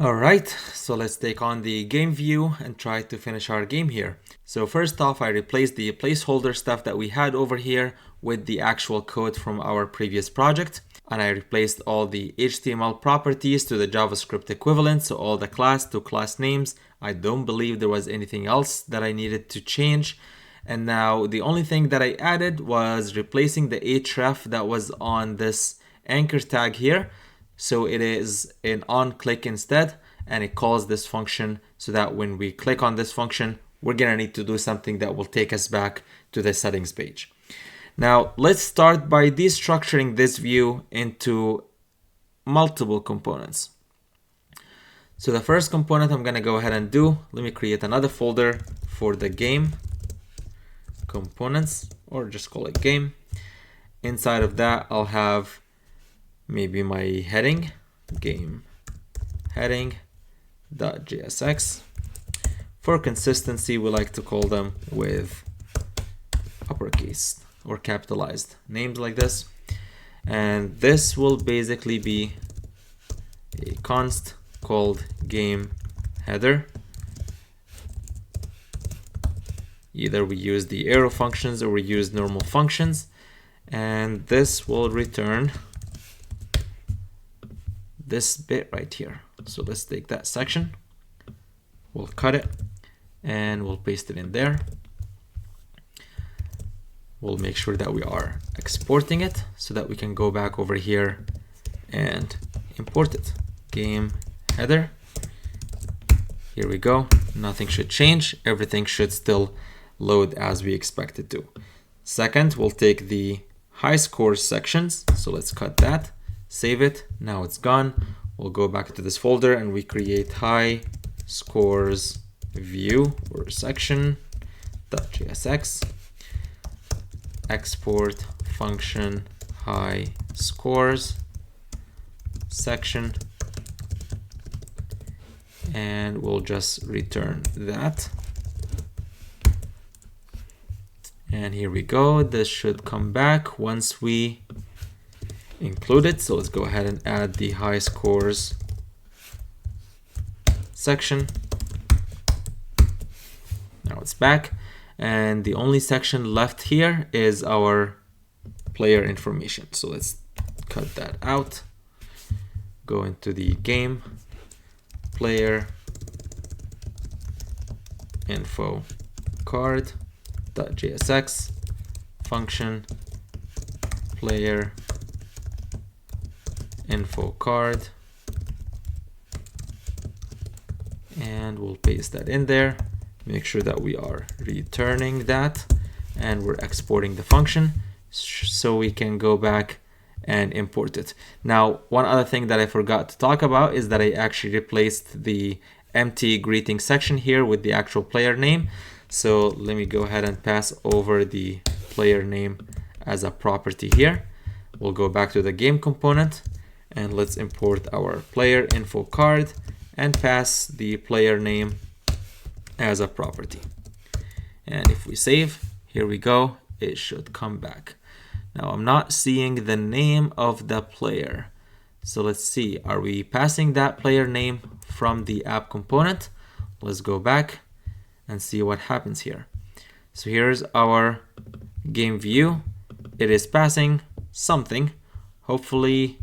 All right, so let's take on the game view and try to finish our game here. So first off, I replaced the placeholder stuff that we had over here with the actual code from our previous project. And I replaced all the HTML properties to the JavaScript equivalent, so all the class to class names. I don't believe there was anything else that I needed to change. And now the only thing that I added was replacing the href that was on this anchor tag here. So it is an on click instead, and it calls this function so that when we click on this function, we're gonna need to do something that will take us back to the settings page. Now let's start by destructuring this view into multiple components. So the first component I'm gonna go ahead and do, let me create another folder for the game components, or just call it game. Inside of that, I'll have maybe my heading, game heading.jsx. For consistency, we like to call them with uppercase or capitalized names like this. And this will basically be a const called game header. Either we use the arrow functions or we use normal functions. And this will return this bit right here. So let's take that section, we'll cut it and we'll paste it in there. We'll make sure that we are exporting it so that we can go back over here and import it. Game header. Here we go. Nothing should change. Everything should still load as we expect it to. Second, we'll take the high scores sections. So let's cut that. Save it. Now it's gone. We'll go back to this folder and we create high scores view or section.jsx. Export function high scores section. And we'll just return that. And here we go. This should come back once we include it. So let's go ahead and add the high scores section. Now it's back, and the only section left here is our player information. So let's cut that out. Go into the game player info card.jsx function player info card, and we'll paste that in there. Make sure that we are returning that and we're exporting the function so we can go back and import it. Now, one other thing that I forgot to talk about is that I actually replaced the empty greeting section here with the actual player name. So let me go ahead and pass over the player name as a property here. We'll go back to the game component and let's import our player info card and pass the player name as a property. And if we save, here we go, it should come back. Now I'm not seeing the name of the player. So let's see, are we passing that player name from the app component? Let's go back and see what happens here. So here's our game view. It is passing something. Hopefully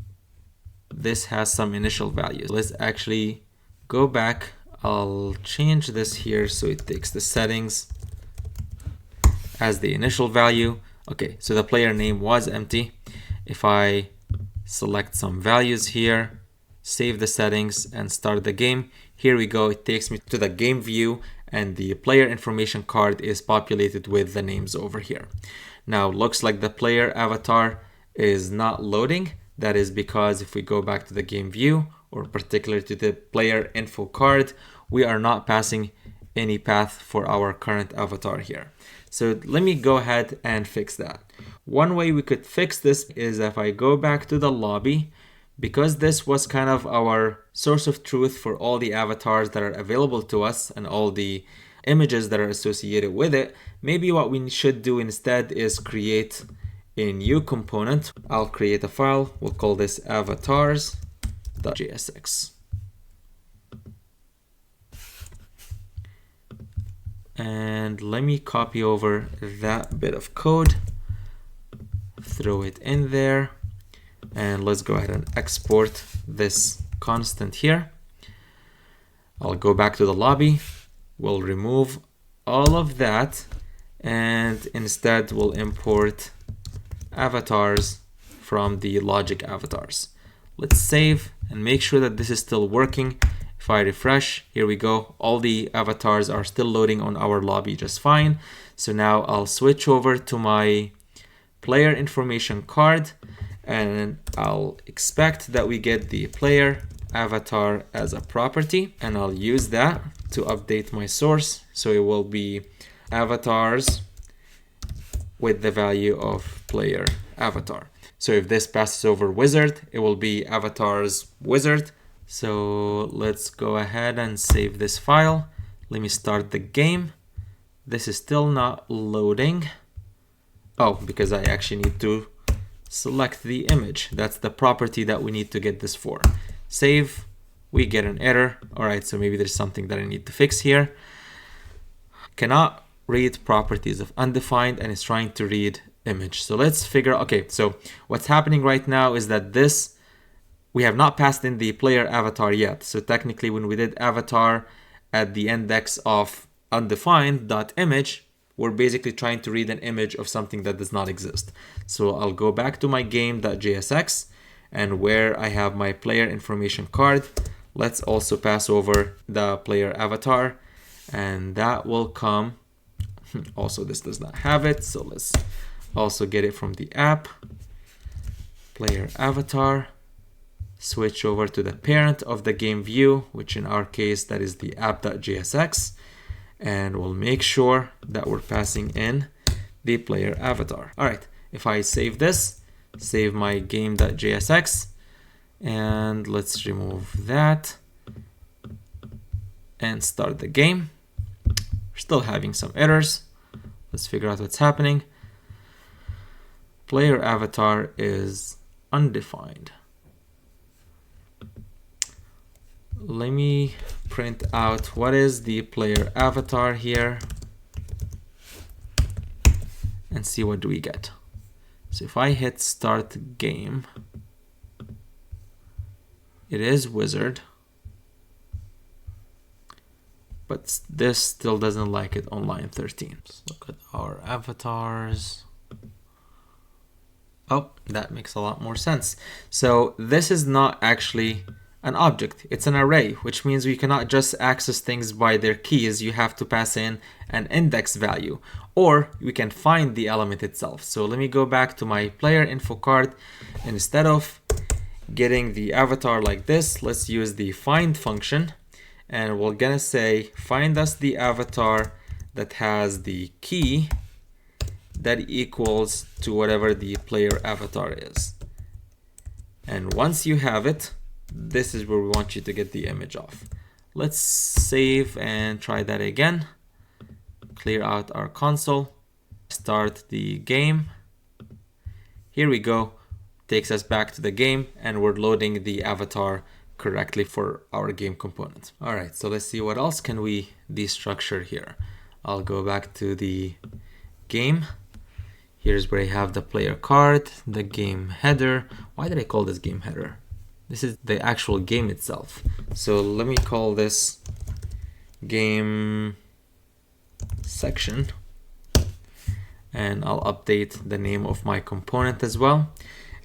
this has some initial values. Let's actually go back. I'll change this here so it takes the settings as the initial value. Okay, so the player name was empty. If I select some values here, save the settings and start the game, here we go. It takes me to the game view and the player information card is populated with the names over here. Now looks like the player avatar is not loading. That is because if we go back to the game view, or particularly to the player info card, we are not passing any path for our current avatar here. So let me go ahead and fix that. One way we could fix this is if I go back to the lobby, because this was kind of our source of truth for all the avatars that are available to us and all the images that are associated with it, maybe what we should do instead is create a new component. I'll create a file. We'll call this avatars.jsx. And let me copy over that bit of code, throw it in there, and let's go ahead and export this constant here. I'll go back to the lobby, we'll remove all of that, and instead we'll import avatars from the logic avatars. Let's save and make sure that this is still working. If I refresh, here we go. All the avatars are still loading on our lobby just fine. So now I'll switch over to my player information card, and I'll expect that we get the player avatar as a property, and I'll use that to update my source. So it will be avatars with the value of player avatar. So if this passes over wizard, it will be avatars wizard. So let's go ahead and save this file. Let me start the game. This is still not loading. Oh, because I actually need to select the image. That's the property that we need to get this for. Save, we get an error. All right, so maybe there's something that I need to fix here. Cannot read properties of undefined, and it's trying to read image. So let's figure out, okay, so what's happening right now is that this, we have not passed in the player avatar yet. So technically when we did avatar at the index of undefined.image, we're basically trying to read an image of something that does not exist. So I'll go back to my game.jsx, and where I have my player information card, let's also pass over the player avatar, and that will come. Also, this does not have it, so let's also get it from the app. Player avatar, switch over to the parent of the game view, which in our case, that is the app.jsx, and we'll make sure that we're passing in the player avatar. All right, if I save this, save my game.jsx, and let's remove that and start the game. We're still having some errors. Let's figure out what's happening. Player avatar is undefined. Let me print out what is the player avatar here and see what do we get. So if I hit start game, it is wizard, but this still doesn't like it on line 13. Let's look at our avatars. Oh, that makes a lot more sense. So this is not actually an object, it's an array, which means we cannot just access things by their keys. You have to pass in an index value, or we can find the element itself. So let me go back to my player info card, and instead of getting the avatar like this, let's use the find function, and we're gonna say find us the avatar that has the key that equals to whatever the player avatar is. And once you have it, this is where we want you to get the image of. Let's save and try that again. Clear out our console, start the game. Here we go, takes us back to the game, and we're loading the avatar correctly for our game component. All right, so let's see what else can we destructure here. I'll go back to the game. Here's where I have the player card, the game header. Why did I call this game header? This is the actual game itself. So let me call this game section, and I'll update the name of my component as well.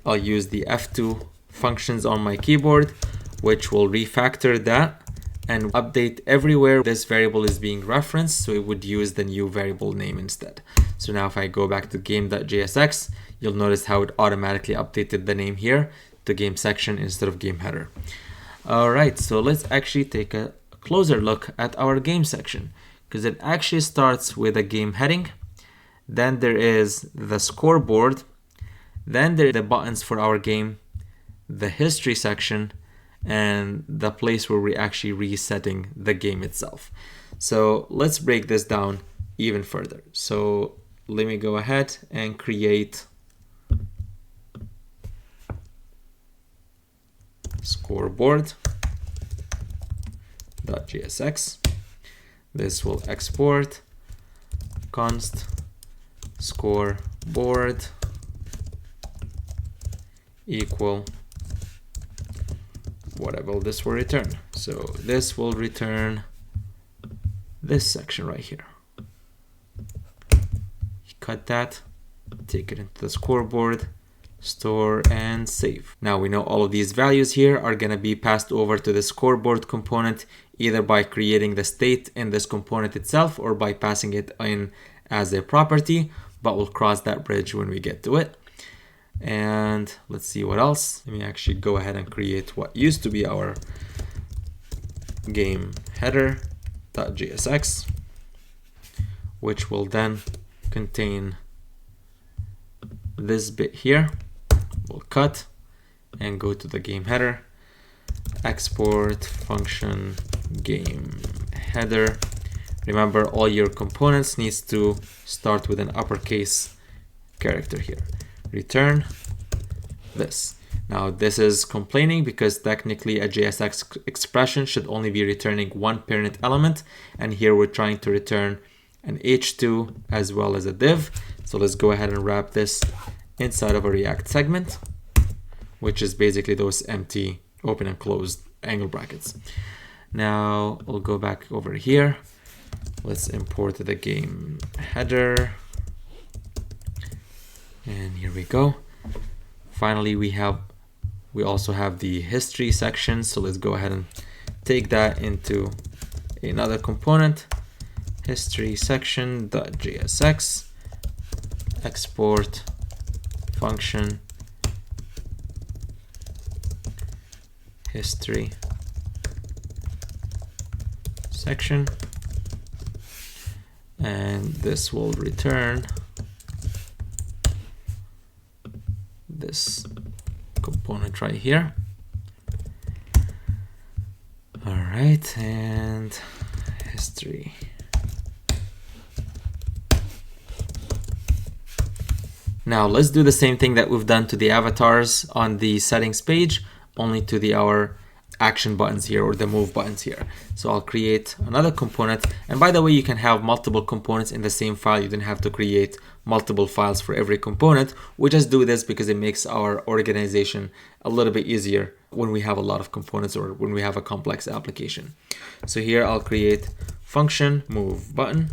I'll use the F2 functions on my keyboard, which will refactor that and update everywhere this variable is being referenced, so it would use the new variable name instead. So now if I go back to game.jsx, you'll notice how it automatically updated the name here to game section instead of game header. All right, so let's actually take a closer look at our game section, because it actually starts with a game heading. Then there is the scoreboard. Then there are the buttons for our game, the history section, and the place where we're actually resetting the game itself. So let's break this down even further. So let me go ahead and create scoreboard.jsx. This will export const scoreboard equal whatever this will return. So this will return this section right here. Cut that, take it into the scoreboard, store and save. Now we know all of these values here are going to be passed over to the scoreboard component either by creating the state in this component itself or by passing it in as a property, but we'll cross that bridge when we get to it. And let's see what else. Let me actually go ahead and create what used to be our game header.jsx, which will then contain this bit here. We'll cut and go to the game header, export function game header. Remember, all your components needs to start with an uppercase character here. Return this. Now this is complaining because technically a JSX expression should only be returning one parent element, and here we're trying to return an h2 as well as a div. So let's go ahead and wrap this inside of a React segment, which is basically those empty open and closed angle brackets. Now we'll go back over here. Let's import the game header. And here we go. Finally, we also have the history section. So let's go ahead and take that into another component. History section.jsx, export function history section, and this will return this component right here. All right, and history. Now let's do the same thing that we've done to the avatars on the settings page, only to our action buttons here, or the move buttons here. So I'll create another component. And by the way, you can have multiple components in the same file. You don't have to create multiple files for every component. We just do this because it makes our organization a little bit easier when we have a lot of components or when we have a complex application. So here I'll create function move button.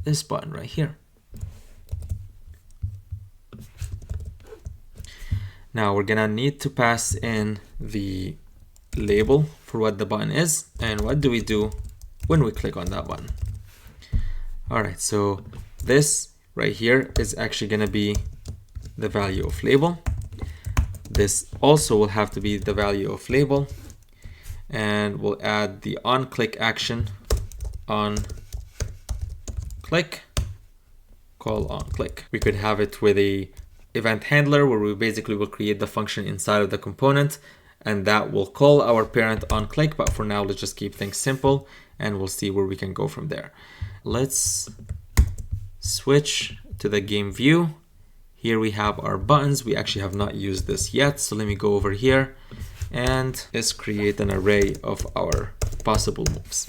This button right here. Now we're gonna need to pass in the label for what the button is, and what do we do when we click on that button. All right, so this right here is actually gonna be the value of label. This also will have to be the value of label, and we'll add the on click action on click, call on click. We could have it with a event handler where we basically will create the function inside of the component, and that will call our parent on click. But for now, let's just keep things simple and we'll see where we can go from there. Let's switch to the game view. Here we have our buttons. We actually have not used this yet. So let me go over here and let's create an array of our possible moves.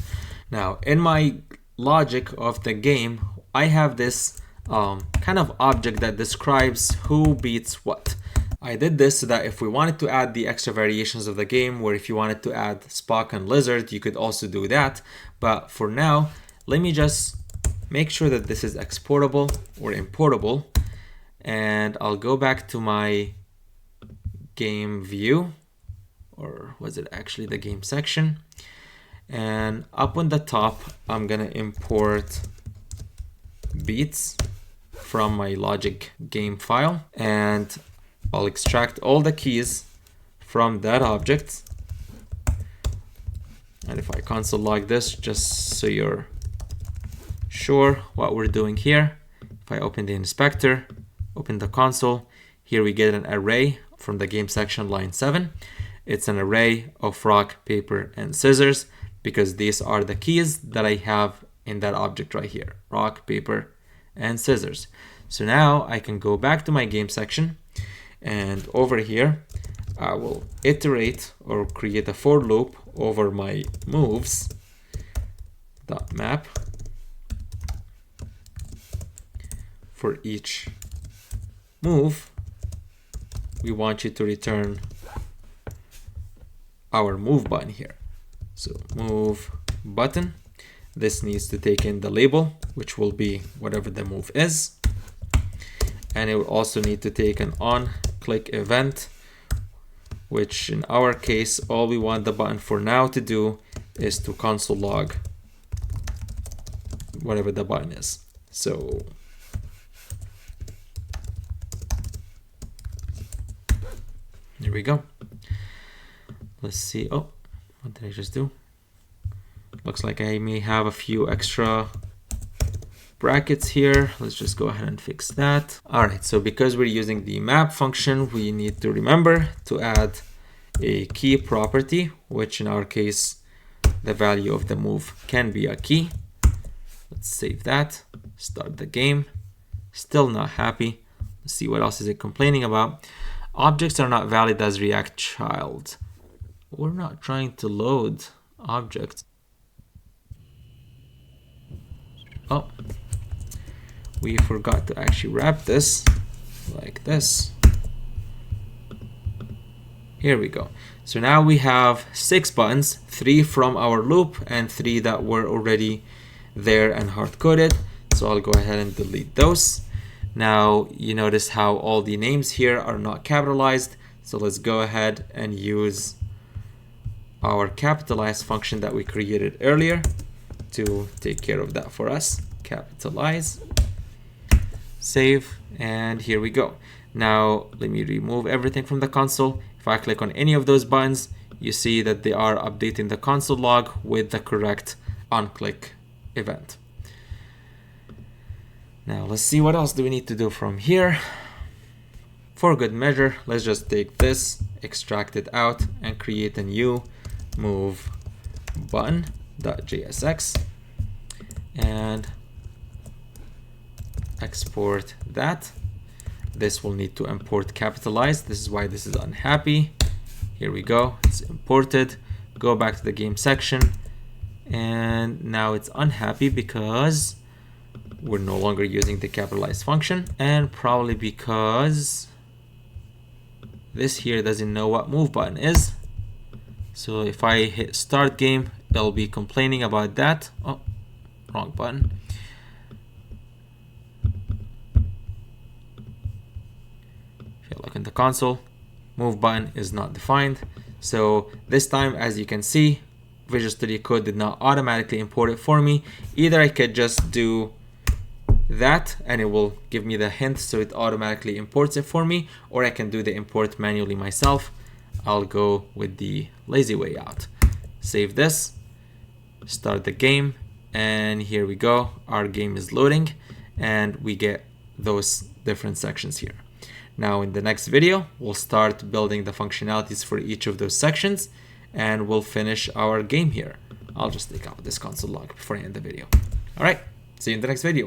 Now in my logic of the game, I have this kind of object that describes who beats what. I did this so that if we wanted to add the extra variations of the game, where if you wanted to add Spock and Lizard, you could also do that. But for now, let me just make sure that this is exportable or importable. And I'll go back to my game view, or was it actually the game section? And up on the top, I'm gonna import beats from my logic game file, and I'll extract all the keys from that object. And if I console log this, just so you're sure what we're doing here, if I open the inspector, open the console, here we get an array from the game section line 7. It's an array of rock, paper, and scissors, because these are the keys that I have in that object right here, rock, paper, and scissors. So now I can go back to my game section, and over here I will iterate or create a for loop over my moves dot map for each move, we want you to return our move button here. So move button, this needs to take in the label, which will be whatever the move is. And it will also need to take an on click event, which in our case, all we want the button for now to do is to console log whatever the button is. So here we go. Let's see. Oh, what did I just do? Looks like I may have a few extra brackets here. Let's just go ahead and fix that. All right, so because we're using the map function, we need to remember to add a key property, which in our case, the value of the move can be a key. Let's save that, start the game. Still not happy. Let's see what else is it complaining about. Objects are not valid as React child. We're not trying to load objects. Oh, we forgot to actually wrap this like this. Here we go. So now we have 6 buttons, 3 from our loop and 3 that were already there and hard-coded. So I'll go ahead and delete those. Now you notice how all the names here are not capitalized. So let's go ahead and use our capitalize function that we created earlier to take care of that for us. Capitalize, save, and here we go. Now let me remove everything from the console. If I click on any of those buttons, you see that they are updating the console log with the correct on-click event. Now let's see what else do we need to do from here. For good measure, let's just take this, extract it out, and create a new move button.jsx and export that. This will need to import capitalized. This is why this is unhappy. Here we go, it's imported. Go back to the game section, and now it's unhappy because we're no longer using the capitalized function, and probably because this here doesn't know what move button is. So if I hit start game, it'll be complaining about that. Oh, wrong button. If you look in the console, move button is not defined. So this time, as you can see, Visual Studio Code did not automatically import it for me. Either I could just do that and it will give me the hint so it automatically imports it for me, or I can do the import manually myself. I'll go with the lazy way out. Save this, start the game, and here we go. Our game is loading and we get those different sections here. Now in the next video, we'll start building the functionalities for each of those sections and we'll finish our game here. I'll just take out this console log before I end the video. All right, see you in the next video.